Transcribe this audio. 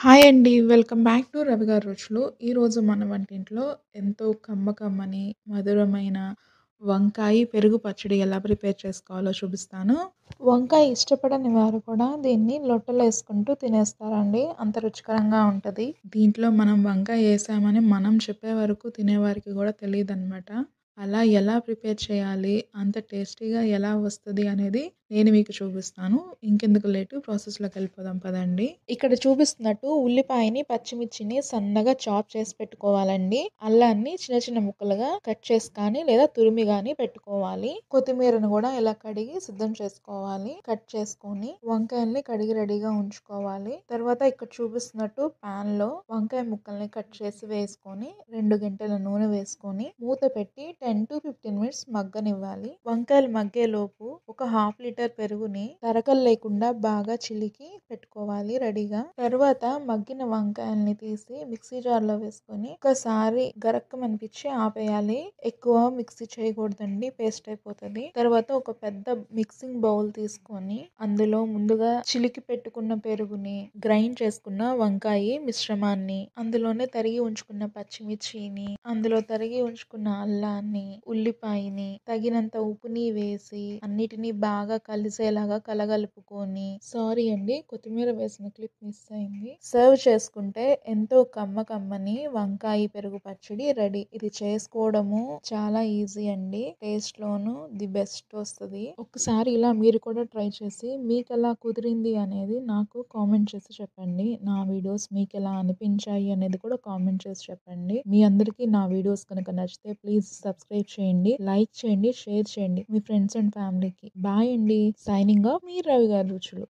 Hi అండి. Welcome back to Ravi గారి రుచులు. ఈరోజు మన వంటింట్లో ఎంతో కమ్మకమ్మని, మధురమైన వంకాయ పెరుగు పచ్చడి ఎలా ప్రిపేర్ చేసుకోవాలో చూపిస్తాను. వంకాయ ఇష్టపడని వారు కూడా దీన్ని లొట్టలో వేసుకుంటూ తినేస్తారండి. అంత రుచికరంగా ఉంటది. దీంట్లో మనం వంకాయ ఏసామని మనం చెప్పే వరకు తినేవారికి కూడా తెలీదనమాట. అలా ఎలా ప్రిపేర్ చేయాలి, అంత టేస్టీగా ఎలా వస్తది అనేది నేను మీకు చూపిస్తాను. ఇంకెందుకు లేటు ప్రాసెస్‌లోకి వెళ్ళిపోదాం పదండి. ఇక్కడ చూపిస్తున్నట్టు ఉల్లిపాయని, పచ్చిమిర్చిని సన్నగా చాప్ చేసి పెట్టుకోవాలండి. అల్లాన్ని చిన్న చిన్న ముక్కలుగా కట్ చేసి కానీ లేదా తురిమి గాని పెట్టుకోవాలి. కొత్తిమీరను కూడా ఇలా కడిగి సిద్ధం చేసుకోవాలి. కట్ చేసుకొని వంకాయల్ని కడిగి రెడీగా ఉంచుకోవాలి. తర్వాత ఇక్కడ చూపిస్తున్నట్టు పాన్ లో వంకాయ ముక్కల్ని కట్ చేసి వేసుకొని 2 గంటల నూనె వేసుకొని మూత పెట్టి 10 to 15 మినిట్స్ మగ్గనివ్వాలి. వంకాయలు మగ్గేలోపు ఒక హాఫ్ లీటర్ పెరుగుని తరకలు లేకుండా బాగా చిలికి పెట్టుకోవాలి రెడీగా. తర్వాత మగ్గిన వంకాయల్ని తీసి మిక్సీ జార్ లో వేసుకొని ఒకసారి గరక్కమనిపించి ఆపేయాలి. ఎక్కువ మిక్సీ చేయకూడదండి, పేస్ట్ అయిపోతుంది. తర్వాత ఒక పెద్ద మిక్సింగ్ బౌల్ తీసుకొని అందులో ముందుగా చిలికి పెట్టుకున్న పెరుగుని, గ్రైండ్ చేసుకున్న వంకాయ మిశ్రమాన్ని, అందులోనే తరిగి ఉంచుకున్న పచ్చిమిర్చిని, అందులో తరిగి ఉంచుకున్న అల్లాన్ని, ఉల్లిపాయని, తగినంత ఉప్పుని వేసి అన్నిటినీ బాగా కలిసేలాగా కలగలుపుకొని, సారీ అండి కొత్తిమీర వేసిన క్లిప్ మిస్ అయింది, సర్వ్ చేసుకుంటే ఎంతో కమ్మని వంకాయ పెరుగు పచ్చడి రెడీ. ఇది చేసుకోవడము చాలా ఈజీ అండి. టేస్ట్ లోను ది బెస్ట్ వస్తుంది. ఒకసారి ఇలా మీరు కూడా ట్రై చేసి మీకు ఎలా కుదిరింది అనేది నాకు కామెంట్ చేసి చెప్పండి. నా వీడియోస్ మీకు ఎలా అనిపించాయి అనేది కూడా కామెంట్ చేసి చెప్పండి. మీ అందరికీ నా వీడియోస్ కనుక నచ్చితే ప్లీజ్ సబ్స్క్రైబ్ చేయండి, లైక్ చేయండి, షేర్ చేయండి మీ ఫ్రెండ్స్ అండ్ ఫ్యామిలీకి. బాయ్ అండి. సైనింగ్ ఆఫ్ మీ రవి గారి రుచులు.